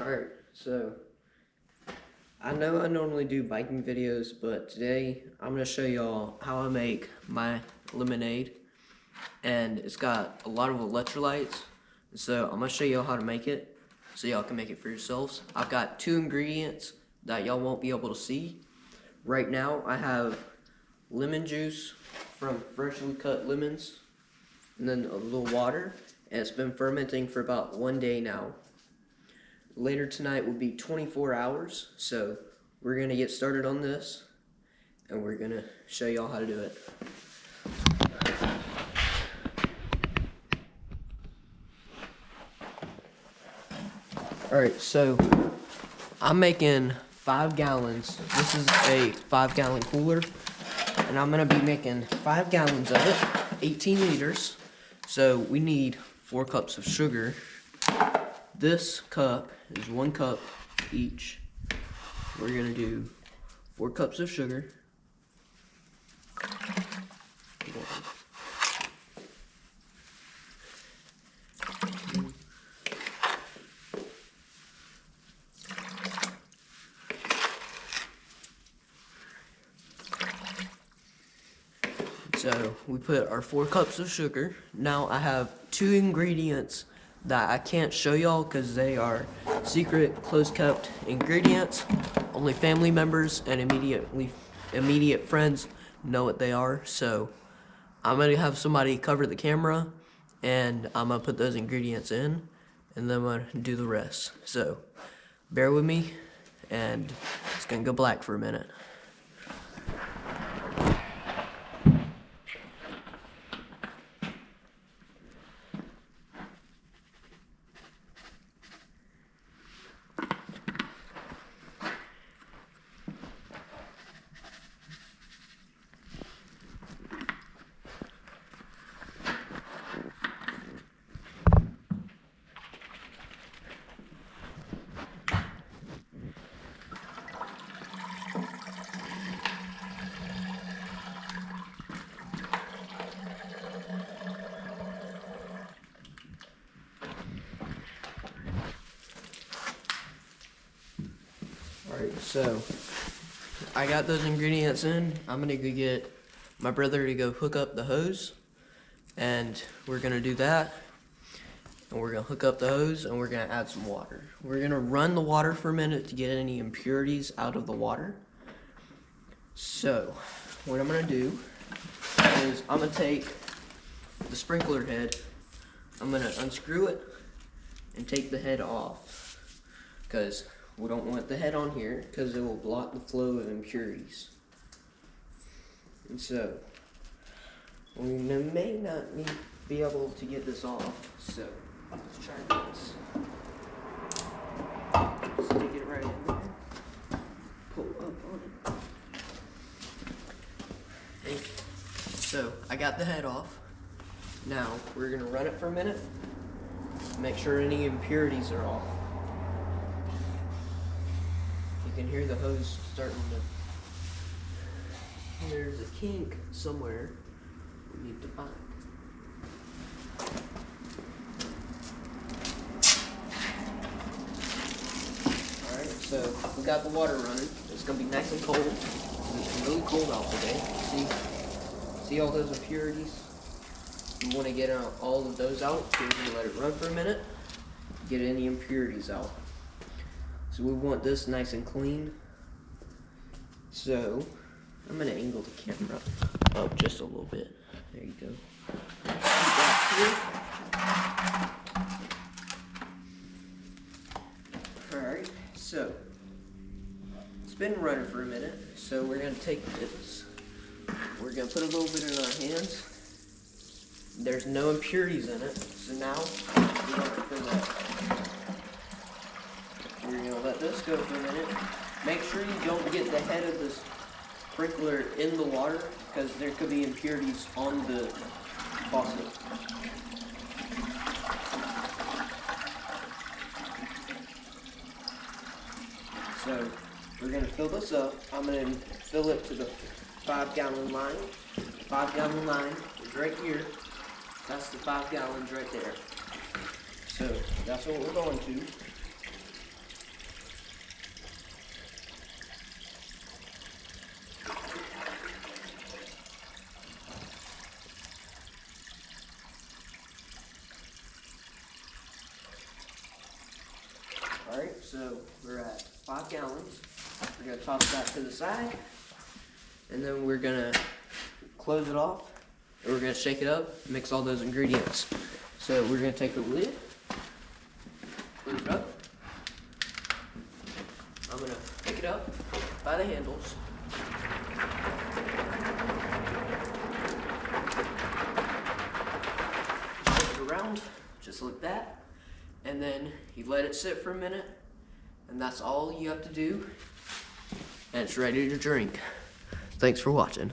Alright, so I know I normally do biking videos, but today I'm going to show y'all how I make my lemonade. And it's got a lot of electrolytes, so I'm going to show y'all how to make it so y'all can make it for yourselves. I've got two ingredients that y'all won't be able to see. Right now I have lemon juice from freshly cut lemons, and then a little water, and it's been fermenting for about 1 day now. Later tonight will be 24 hours, so we're gonna get started on this, and we're gonna show y'all how to do it. Alright, so I'm making 5 gallons. This is a 5-gallon cooler, and I'm gonna be making 5 gallons of it, 18 liters. So we need 4 cups of sugar. This cup is 1 cup each. We're gonna do 4 cups of sugar. So we put our 4 cups of sugar. Now I have 2 ingredients that I can't show y'all because they are secret, close-kept ingredients. Only family members and immediate friends know what they are. So I'm gonna have somebody cover the camera, and I'm gonna put those ingredients in, and then I'm gonna do the rest. So bear with me, and it's gonna go black for a minute. Alright, so I got those ingredients in. I'm gonna go get my brother to go hook up the hose, and we're gonna do that. And we're gonna hook up the hose, and we're gonna add some water. We're gonna run the water for a minute to get any impurities out of the water. So what I'm gonna do is I'm gonna take the sprinkler head, I'm gonna unscrew it and take the head off, because we don't want the head on here because it will block the flow of impurities. And so we may not be able to get this off, so let's try this. Stick it right in there. Pull up on it. Okay. So I got the head off. Now we're gonna run it for a minute. Make sure any impurities are off. You can hear the hose starting to... There's a kink somewhere we need to find. Alright, so we got the water running. It's going to be nice and cold. It's really cold out today. See all those impurities? You want to get all of those out, so you're going to let it run for a minute. Get any impurities out. So we want this nice and clean. So I'm gonna angle the camera up just a little bit. There you go. Alright, so it's been running for a minute. So we're gonna take this. We're gonna put a little bit in our hands. There's no impurities in it. So now we're gonna fill that. We're going to let this go for a minute. Make sure you don't get the head of this sprinkler in the water, because there could be impurities on the faucet. So we're going to fill this up. I'm going to fill it to the 5-gallon line. 5-gallon line is right here. That's the 5 gallons right there. So that's what we're going to. Alright, so we're at 5 gallons. We're gonna toss that to the side, and then we're gonna close it off, and we're gonna shake it up, mix all those ingredients. So we're gonna take the lid, close it up. I'm gonna pick it up by the handles. Shake it around, just like that. And then you let it sit for a minute, and that's all you have to do. And it's ready to drink. Thanks for watching.